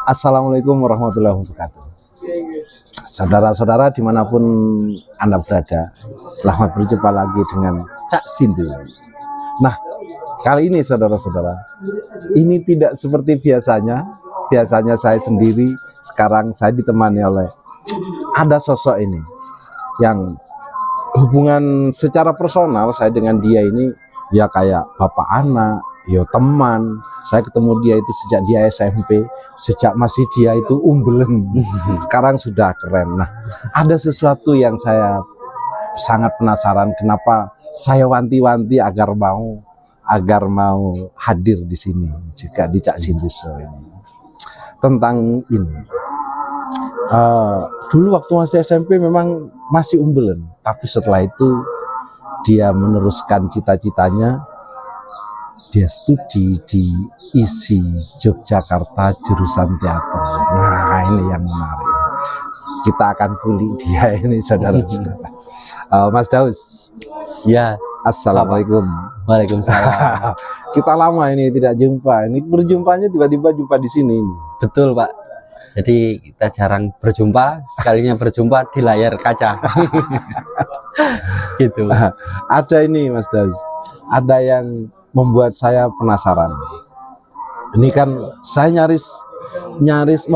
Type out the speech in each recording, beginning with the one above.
Assalamualaikum warahmatullahi wabarakatuh. Saudara-saudara dimanapun Anda berada, selamat berjumpa lagi dengan Cak Sindu. Nah, kali ini saudara-saudara, ini tidak seperti biasanya. Biasanya saya sendiri, sekarang saya ditemani oleh ada sosok ini yang hubungan secara personal saya dengan dia ini ya kayak bapak anak, ya teman. Saya ketemu dia itu sejak dia SMP, sejak masih dia itu umbelen. Sekarang sudah keren. Nah, ada sesuatu yang saya sangat penasaran, kenapa saya wanti-wanti agar mau hadir di sini juga di Cak Sindu Show ini. Tentang ini. Dulu waktu masih SMP memang masih umbelen, tapi setelah itu dia meneruskan cita-citanya. Dia studi di ISI Yogyakarta jurusan teater. Nah, ini yang menarik. Kita akan kulik dia ini saudara-saudara. Mas Daus. Ya, Assalamualaikum. Waalaikumsalam. Kita lama ini tidak jumpa. Ini berjumpanya tiba-tiba jumpa di sini. Betul, Pak. Jadi kita jarang berjumpa, sekalinya berjumpa di layar kaca. Gitu. Ada ini Mas Daus. Ada yang membuat saya penasaran. Ini kan saya nyaris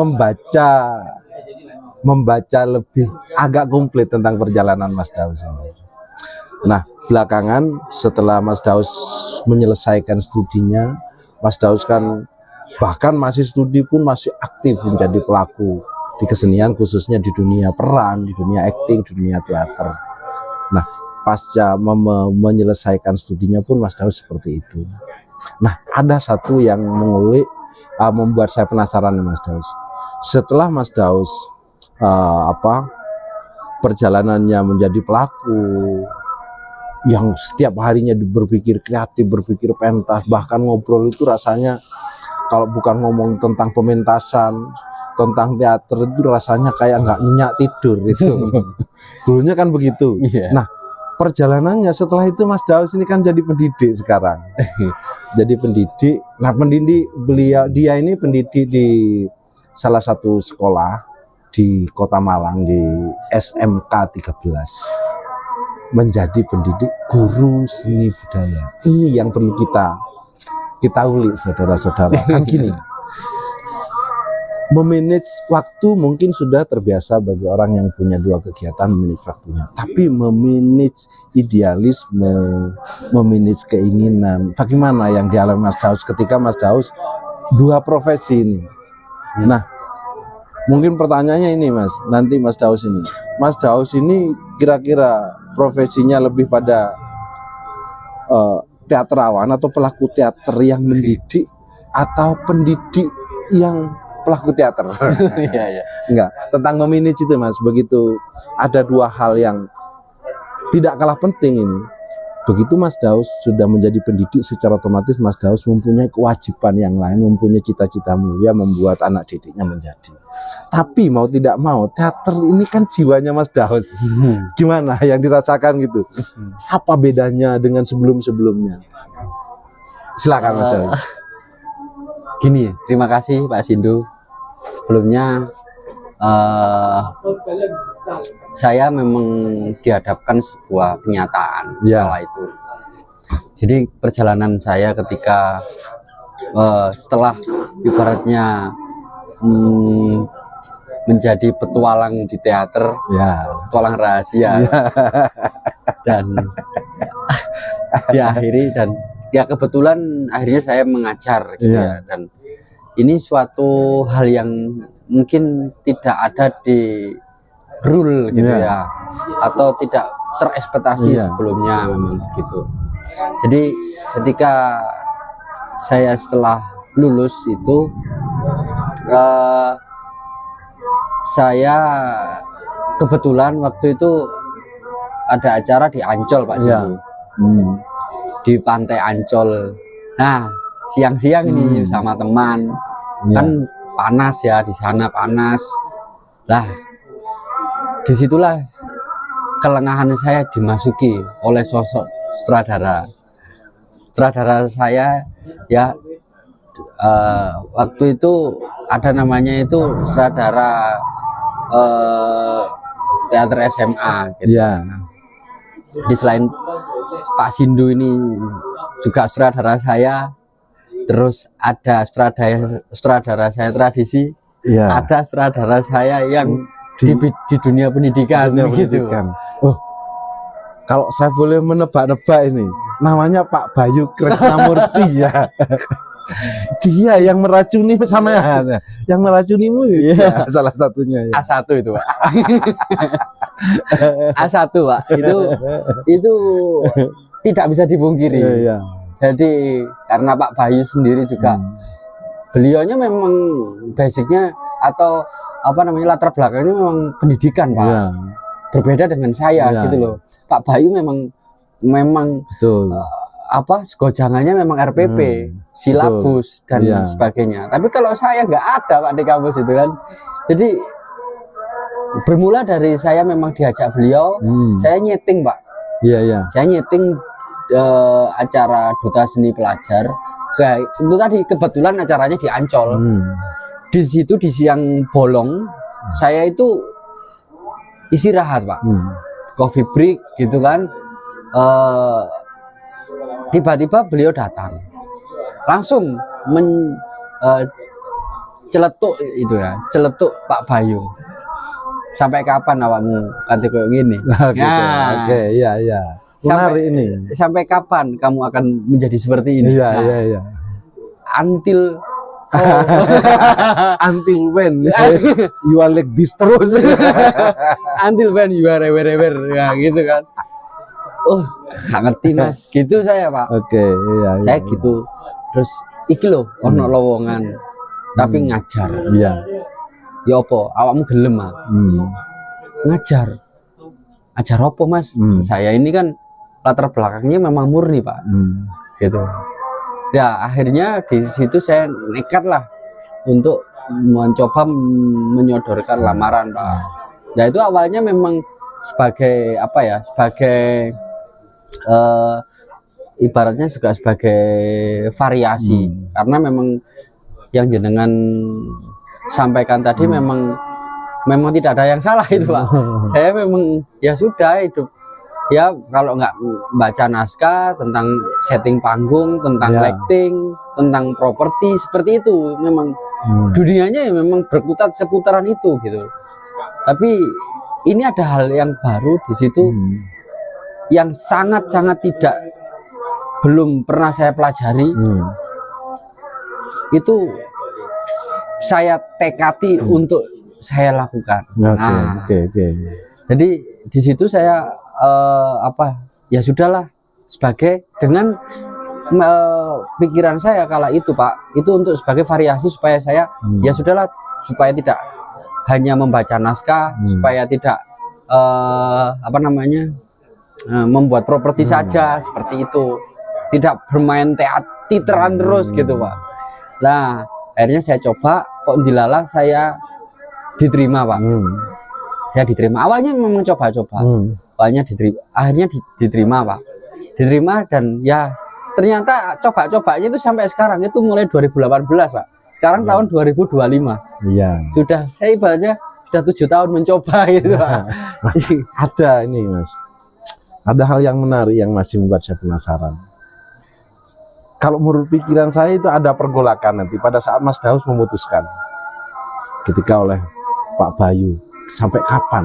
membaca lebih agak komplit tentang perjalanan Mas Daus ini. Nah, belakangan setelah Mas Daus menyelesaikan studinya, Mas Daus kan bahkan masih studi pun masih aktif menjadi pelaku di kesenian, khususnya di dunia peran, di dunia akting, di dunia teater. Nah, pasca menyelesaikan studinya pun Mas Daus seperti itu. Nah, ada satu yang membuat saya penasaran Mas Daus. Setelah Mas Daus perjalanannya menjadi pelaku yang setiap harinya berpikir kreatif, berpikir pentas, bahkan ngobrol itu rasanya kalau bukan ngomong tentang pementasan, tentang teater itu rasanya kayak nggak nyenyak tidur itu. Dulunya kan begitu. Yeah. Nah, perjalanannya setelah itu Mas Daus ini kan jadi pendidik sekarang. Jadi pendidik. Nah, dia ini pendidik di salah satu sekolah di Kota Malang di SMK 13. Menjadi pendidik guru seni budaya. Ini yang perlu kita ulik saudara-saudara. Kan gini. Memanage waktu mungkin sudah terbiasa bagi orang yang punya dua kegiatan memanage waktunya. Tapi memanage idealisme, memanage keinginan, bagaimana yang dialami Mas Daus ketika Mas Daus dua profesi ini. Nah, mungkin pertanyaannya ini Mas, nanti Mas Daus ini kira-kira profesinya lebih pada teatrawan atau pelaku teater yang mendidik atau pendidik yang pelaku teater. Iya. Enggak, tentang memanage itu Mas, begitu ada dua hal yang tidak kalah penting ini. Begitu Mas Daus sudah menjadi pendidik, secara otomatis Mas Daus mempunyai kewajiban yang lain, mempunyai cita-cita mulia membuat anak didiknya menjadi. Tapi mau tidak mau, teater ini kan jiwanya Mas Daus. Gimana yang dirasakan gitu? Apa bedanya dengan sebelum-sebelumnya? Silakan Mas Daus. Gini, terima kasih Pak Sindu. Sebelumnya saya memang dihadapkan sebuah kenyataan kala itu. Jadi perjalanan saya ketika setelah ibaratnya menjadi petualang di teater, petualang rahasia, dan diakhiri dan ya kebetulan akhirnya saya mengajar gitu ya, dan ini suatu hal yang mungkin tidak ada di rule gitu ya, atau tidak terekspektasi sebelumnya, memang begitu. Jadi ketika saya setelah lulus itu saya kebetulan waktu itu ada acara di Ancol Pak Sindu. Di Pantai Ancol. Nah, siang-siang ini sama teman, kan panas ya di sana, panas. Lah, disitulah kelengahan saya dimasuki oleh sosok sutradara. Sutradara saya ya waktu itu ada namanya itu sutradara teater SMA gitu. Iya. Jadi selain Pak Sindu ini juga sutradara saya, terus ada sutradara saya tradisi, Iya. ada sutradara saya yang di dunia pendidikan gitu. Oh, kalau saya boleh menebak-nebak ini, namanya Pak Bayu Krisnamurti ya. Dia yang meracuni sampean, yang meracunimu ya, salah satunya ya. A1 itu, Pak. A1, Pak. Itu tidak bisa dipungkiri. Iya. Jadi karena Pak Bayu sendiri juga beliaunya memang basicnya atau apa namanya latar belakangnya memang pendidikan, Pak. Iya. Berbeda dengan saya gitu loh. Pak Bayu memang Betul. segojangannya memang RPP, silabus dan sebagainya. Tapi kalau saya nggak ada, Pak, di kampus itu kan. Jadi bermula dari saya memang diajak beliau, saya nyeting, Pak. Iya. Saya nyeting acara Duta Seni Pelajar. Itu tadi kebetulan acaranya di Ancol. Di situ di siang bolong, saya itu istirahat, Pak. Coffee break gitu kan. Tiba-tiba beliau datang, langsung celetuk itu ya, celetuk Pak Bayu. Sampai kapan awakmu kate kayak gini? Oke, iya. Menarik ini. Sampai kapan kamu akan menjadi seperti ini? Iya. Until until when you are like this terus. Until when you are ever ya gitu kan. Oh, gak ngerti Mas, gitu saya, Pak. Oke, iya. Saya gitu. Terus iki lho ono lowongan tapi ngajar. Iya. Ya apa? Awakmu gelem, ah? Ngajar. Ajar apa, Mas? Saya ini kan latar belakangnya memang murni, Pak. Gitu. Ya, akhirnya di situ saya nekat lah untuk mencoba menyodorkan lamaran, Pak. Ya itu awalnya memang sebagai apa ya? Sebagai ibaratnya juga sebagai variasi karena memang yang jenengan sampaikan tadi memang tidak ada yang salah itu, Pak. Saya memang ya sudah hidup ya kalau nggak baca naskah tentang setting panggung, tentang lighting, tentang properti seperti itu memang dunianya ya memang berkutat seputaran itu gitu. Tapi ini ada hal yang baru di situ yang sangat-sangat belum pernah saya pelajari. Itu saya tekati untuk saya lakukan. Oke. Jadi di situ saya ya sudahlah sebagai dengan pikiran saya kala itu, Pak, itu untuk sebagai variasi supaya saya ya sudahlah supaya tidak hanya membaca naskah, supaya tidak membuat properti saja seperti itu, tidak bermain teateran terus gitu, Pak. Nah akhirnya saya coba, kok dilala saya diterima, Pak. Saya diterima, awalnya memang coba-coba, awalnya diterima, akhirnya diterima, Pak. Diterima dan ya ternyata coba-cobanya itu sampai sekarang itu mulai 2018, Pak. Sekarang tahun 2025. Iya. Sudah saya ibaratnya sudah 7 tahun mencoba gitu, Pak. Ada ini, Mas. Ada hal yang menarik yang masih membuat saya penasaran. Kalau menurut pikiran saya itu ada pergolakan nanti pada saat Mas Daus memutuskan ketika oleh Pak Bayu sampai kapan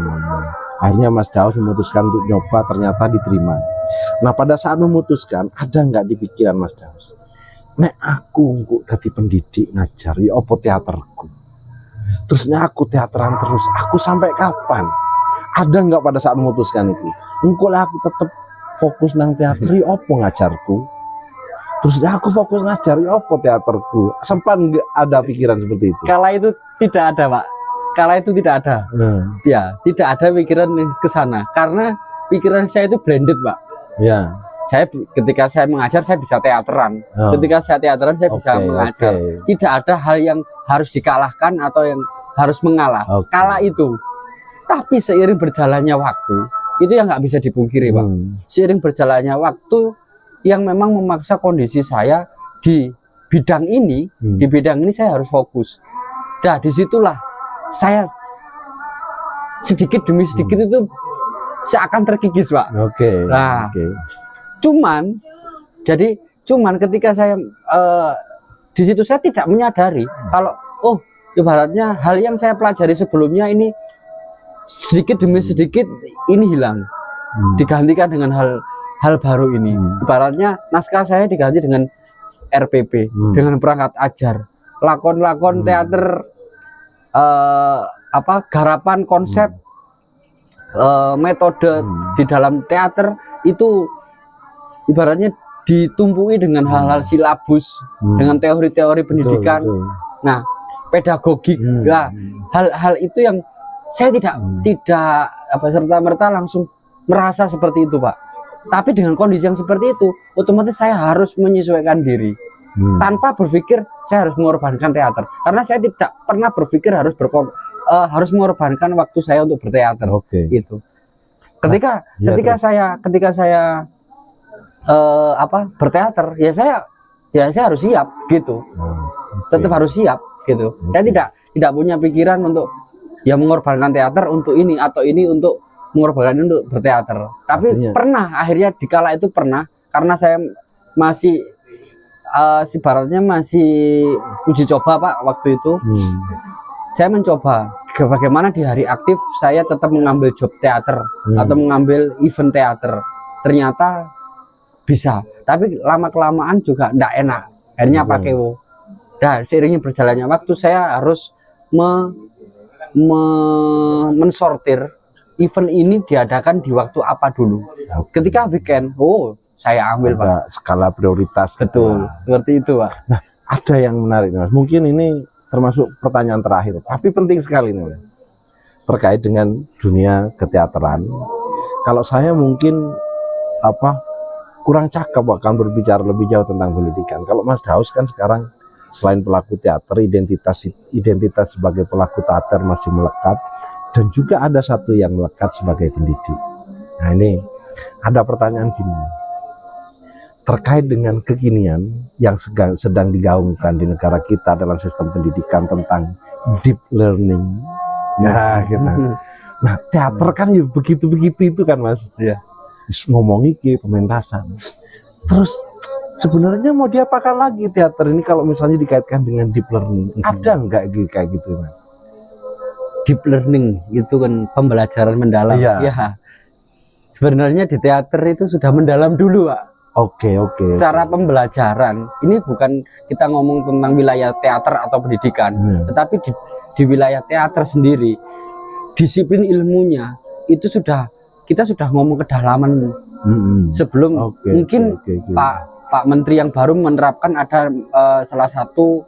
akhirnya Mas Daus memutuskan untuk nyoba, ternyata diterima. Nah pada saat memutuskan ada nggak di pikiran Mas Daus, nek aku engko dadi pendidik ngajar ya apa teaterku, terusnya aku teateran terus aku sampai kapan? Ada nggak pada saat memutuskan itu, engko lah aku tetap fokus nang teater ya apa ngajarku, terusnya aku fokus ngajar ya apa teaterku? Sempat nggak ada pikiran seperti itu? Kala itu tidak ada, Pak. Kala itu tidak ada. Ya, tidak ada pikiran ke sana karena pikiran saya itu blended, Pak. Ya. Saya ketika saya mengajar saya bisa teateran. Ketika saya teateran saya bisa mengajar. Tidak ada hal yang harus dikalahkan atau yang harus mengalah. Kala itu. Tapi seiring berjalannya waktu, itu yang nggak bisa dipungkiri, Pak. Seiring berjalannya waktu yang memang memaksa kondisi saya bidang ini, di bidang ini saya harus fokus. Nah, disitulah saya sedikit demi sedikit itu seakan terkikis, Pak. Oke. Nah, Oke. cuman ketika saya di situ saya tidak menyadari kalau ibaratnya hal yang saya pelajari sebelumnya ini sedikit demi sedikit ini hilang, digantikan dengan hal baru ini. Ibaratnya naskah saya diganti dengan RPP, dengan perangkat ajar, lakon-lakon teater, garapan konsep, metode di dalam teater itu ibaratnya ditumpui dengan hal-hal silabus, dengan teori-teori pendidikan. Nah, pedagogik, hal-hal itu yang saya tidak serta-merta langsung merasa seperti itu, Pak. Tapi dengan kondisi yang seperti itu, otomatis saya harus menyesuaikan diri tanpa berpikir saya harus mengorbankan teater, karena saya tidak pernah berpikir harus mengorbankan waktu saya untuk berteater. Itu ketika saya berteater, ya saya harus siap gitu. Tetap harus siap gitu. Saya tidak punya pikiran untuk mengorbankan teater untuk ini atau ini untuk mengorbankan untuk berteater. Tapi pernah akhirnya dikala itu pernah, karena saya masih ibaratnya masih uji coba, Pak, waktu itu. Saya mencoba bagaimana di hari aktif saya tetap mengambil job teater atau mengambil event teater. Ternyata bisa, tapi lama-kelamaan juga tidak enak. Akhirnya pakai Dan seiringnya berjalannya waktu saya harus mensortir event ini diadakan di waktu apa dulu. Ketika weekend, saya ambil, Pak. Skala prioritas. Betul, seperti itu, Pak. Nah, ada yang menarik, Mas. Mungkin ini termasuk pertanyaan terakhir, tapi penting sekali nih, Mas. Terkait dengan dunia keteateran. Kalau saya mungkin kurang cakep akan berbicara lebih jauh tentang pendidikan. Kalau Mas Daus kan sekarang selain pelaku teater, identitas sebagai pelaku teater masih melekat, dan juga ada satu yang melekat sebagai pendidik. Nah, ini ada pertanyaan gini terkait dengan kekinian yang sedang digaungkan di negara kita dalam sistem pendidikan tentang deep learning. Nah, gitu. Nah, teater kan ya begitu-begitu itu kan, Mas. Iya. Ngomong iki pementasan. Terus sebenarnya mau diapakan lagi teater ini kalau misalnya dikaitkan dengan deep learning? Ada enggak kayak gitu, Mas? Deep learning itu kan pembelajaran mendalam. Ya. Sebenarnya di teater itu sudah mendalam dulu, Pak. Oke. Secara pembelajaran ini bukan kita ngomong tentang wilayah teater atau pendidikan, tetapi di wilayah teater sendiri disiplin ilmunya itu kita sudah ngomong kedalaman sebelum mungkin Pak Menteri yang baru menerapkan ada salah satu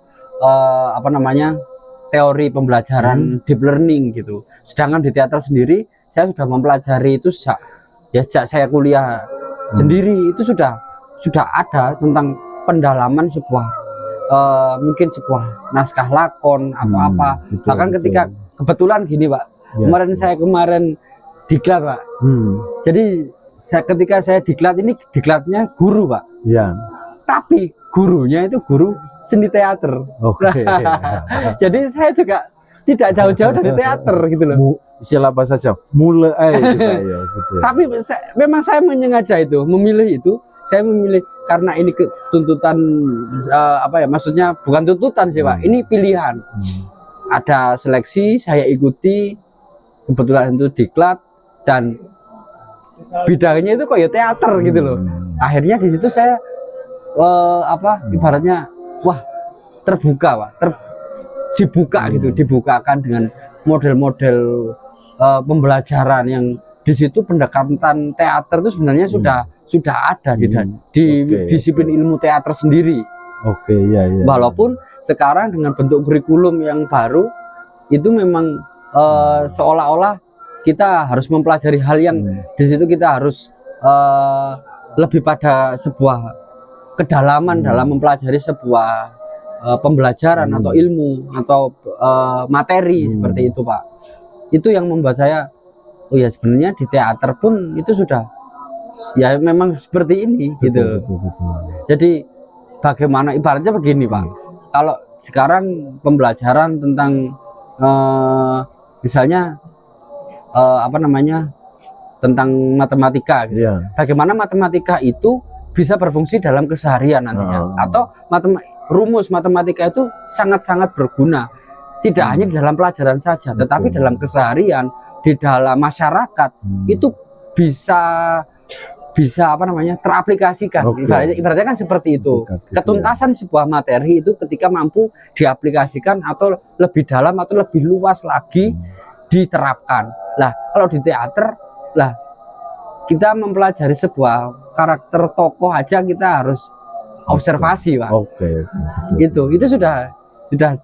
teori pembelajaran deep learning gitu. Sedangkan di teater sendiri saya sudah mempelajari itu sejak saya kuliah sendiri, itu sudah ada tentang pendalaman mungkin sebuah naskah lakon atau apa. Bahkan ketika kebetulan gini, Pak, saya kemarin diklat, Pak. Jadi ketika saya diklat ini, diklatnya guru, Pak. Ya. Tapi gurunya itu guru seni teater. Jadi saya juga tidak jauh-jauh dari teater gitu loh. Istilah apa saja, mulai gitu. Tapi memang saya menyengaja itu, saya memilih karena ini tuntutan maksudnya bukan tuntutan sih, Pak. Ini pilihan. Ada seleksi, saya ikuti, kebetulan itu diklat, dan bidangnya itu kok ya teater gitu loh. Akhirnya di situ saya ibaratnya terbuka, Pak, dibuka gitu, dibukakan dengan model-model pembelajaran yang di situ pendekatan teater itu sebenarnya sudah ada di disiplin ilmu teater sendiri. Walaupun sekarang dengan bentuk kurikulum yang baru itu memang seolah-olah kita harus mempelajari hal yang di situ kita harus lebih pada sebuah kedalaman dalam mempelajari sebuah pembelajaran atau ilmu atau materi seperti itu, Pak. Itu yang membuat saya sebenarnya di teater pun itu sudah memang seperti ini gitu. Jadi bagaimana ibaratnya begini Pak. Kalau sekarang pembelajaran tentang misalnya apa namanya tentang matematika gitu. Iya. Bagaimana matematika itu bisa berfungsi dalam keseharian nantinya, atau rumus matematika itu sangat-sangat berguna tidak hanya di dalam pelajaran saja, tetapi dalam keseharian, di dalam masyarakat itu bisa apa namanya teraplikasikan. Ibaratnya kan seperti itu. Ketuntasan sebuah materi itu ketika mampu diaplikasikan atau lebih dalam atau lebih luas lagi diterapkan. Lah kalau di teater lah kita mempelajari sebuah karakter tokoh aja kita harus observasi Pak. Itu sudah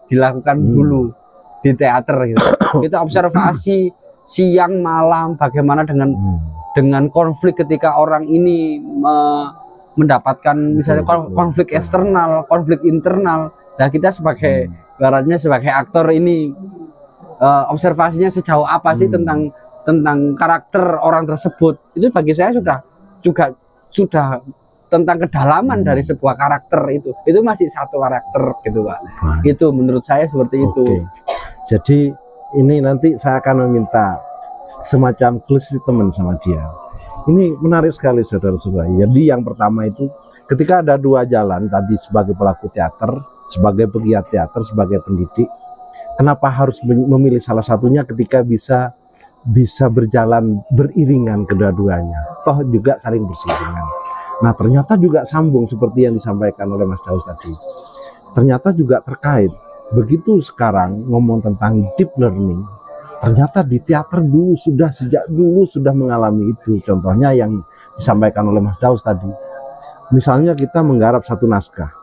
dilakukan dulu di teater gitu. Kita observasi siang malam bagaimana dengan konflik ketika orang ini mendapatkan misalnya konflik eksternal, konflik internal. Nah kita sebagai ibaratnya sebagai aktor ini observasinya sejauh apa sih tentang karakter orang tersebut. Itu bagi saya sudah tentang kedalaman dari sebuah karakter itu masih satu karakter gitu Pak. Itu menurut saya seperti itu. Jadi ini nanti saya akan meminta semacam clue statement sama dia. Ini menarik sekali saudara-saudara. Jadi yang pertama itu ketika ada dua jalan tadi sebagai pelaku teater, sebagai pegiat teater, sebagai pendidik, kenapa harus memilih salah satunya ketika bisa berjalan beriringan kedua-duanya, toh juga saling bersinggungan. Nah ternyata juga sambung seperti yang disampaikan oleh Mas Daus tadi. Ternyata juga terkait. Begitu sekarang ngomong tentang deep learning, ternyata di teater sejak dulu sudah mengalami itu. Contohnya yang disampaikan oleh Mas Daus tadi. Misalnya kita menggarap satu naskah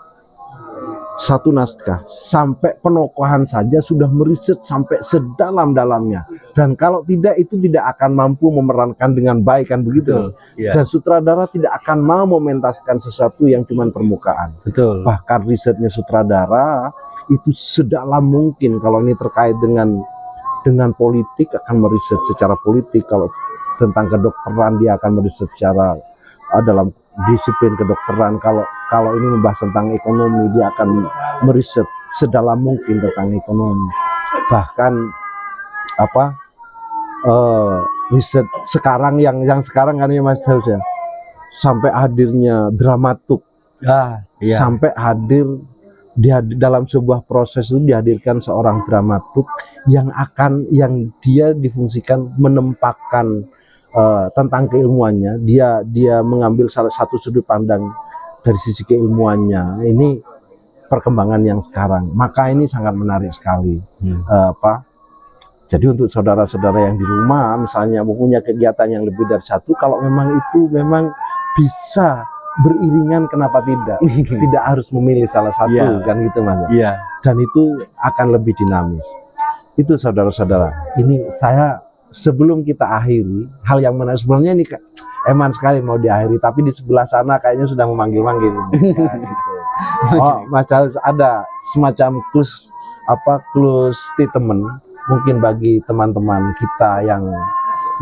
sampai penokohan saja sudah meriset sampai sedalam-dalamnya, dan kalau tidak itu tidak akan mampu memerankan dengan baik, kan begitu. Dan sutradara tidak akan mau mementaskan sesuatu yang cuma permukaan. Bahkan risetnya sutradara itu sedalam mungkin. Kalau ini terkait dengan politik akan meriset secara politik, kalau tentang kedokteran dia akan meriset secara dalam disiplin kedokteran, kalau ini membahas tentang ekonomi dia akan meriset sedalam mungkin tentang ekonomi. Bahkan riset sekarang yang sekarang kan ya Mas Daus ya, sampai hadirnya dramaturg, sampai hadir dalam sebuah proses itu dihadirkan seorang dramaturg yang dia difungsikan menempatkan tentang keilmuannya, dia mengambil salah satu sudut pandang dari sisi keilmuannya. Ini perkembangan yang sekarang, maka ini sangat menarik sekali. Jadi untuk saudara-saudara yang di rumah misalnya mempunyai kegiatan yang lebih dari satu, kalau memang itu bisa beriringan, kenapa tidak? Tidak harus memilih salah satu, kan gitu Mas. Dan itu akan lebih dinamis. Itu saudara-saudara. Ini saya sebelum kita akhiri, hal yang menarik sebenarnya ini eman sekali mau diakhiri, tapi di sebelah sana kayaknya sudah memanggil-manggil. Gitu. Oh, Mas Daus ada semacam clue statement mungkin bagi teman-teman kita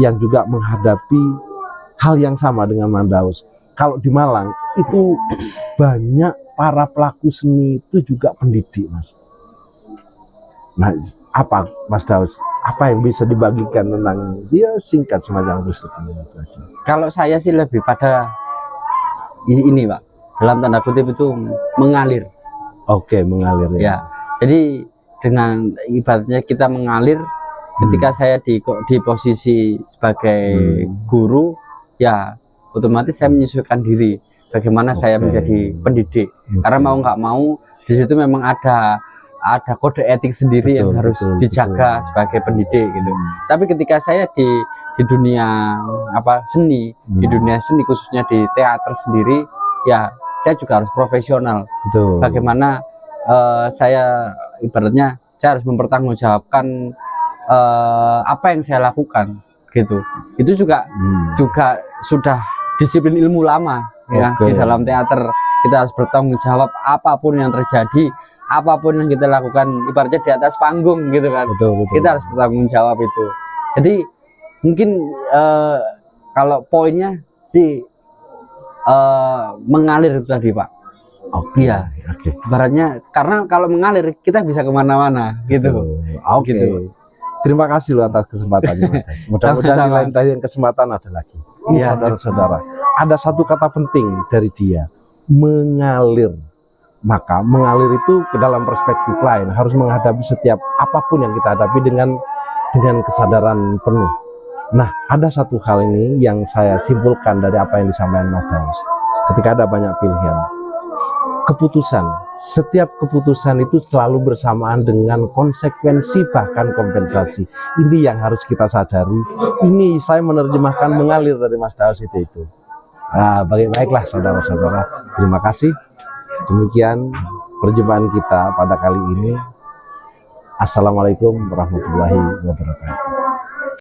yang juga menghadapi hal yang sama dengan Mas Daus. Kalau di Malang itu banyak para pelaku seni itu juga pendidik, Mas. Nah, apa Mas Daus? Apa yang bisa dibagikan tentang singkat semacam itu? Kalau saya sih lebih pada ini Pak, dalam tanda kutip itu mengalir. Mengalir ya. Jadi dengan ibaratnya kita mengalir ketika saya di posisi sebagai guru, ya otomatis saya menyesuaikan diri bagaimana saya menjadi pendidik. Karena mau nggak mau di situ memang ada kode etik sendiri yang harus dijaga sebagai pendidik gitu. Tapi ketika saya di dunia seni, di dunia seni khususnya di teater sendiri, ya saya juga harus profesional. Bagaimana saya ibaratnya saya harus mempertanggungjawabkan apa yang saya lakukan gitu. Itu juga sudah disiplin ilmu lama ya. Di dalam teater kita harus bertanggung jawab apapun yang terjadi, apapun yang kita lakukan, ibaratnya di atas panggung gitu kan. Kita harus bertanggung jawab itu. Jadi mungkin kalau poinnya sih mengalir itu tadi Pak. Oke. Iya. Oke. Ibaratnya karena kalau mengalir kita bisa kemana-mana gitu. Oke. Gitu. Terima kasih loh atas kesempatannya, Mas Dayus. Mudah-mudahan di Sama-sama. lain kesempatan ada lagi. Ini Iya. saudara-saudara, ada satu kata penting dari dia, mengalir. Maka mengalir itu ke dalam perspektif lain, harus menghadapi setiap apapun yang kita hadapi dengan kesadaran penuh. Nah, ada satu hal ini yang saya simpulkan dari apa yang disampaikan Mas Dayus. Ketika ada banyak pilihan, keputusan, setiap keputusan itu selalu bersamaan dengan konsekuensi bahkan kompensasi. Ini yang harus kita sadari. Ini saya menerjemahkan mengalir dari Mas Dayus itu. Nah, baiklah saudara-saudara, terima kasih. Demikian perjumpaan kita pada kali ini. Assalamualaikum warahmatullahi wabarakatuh.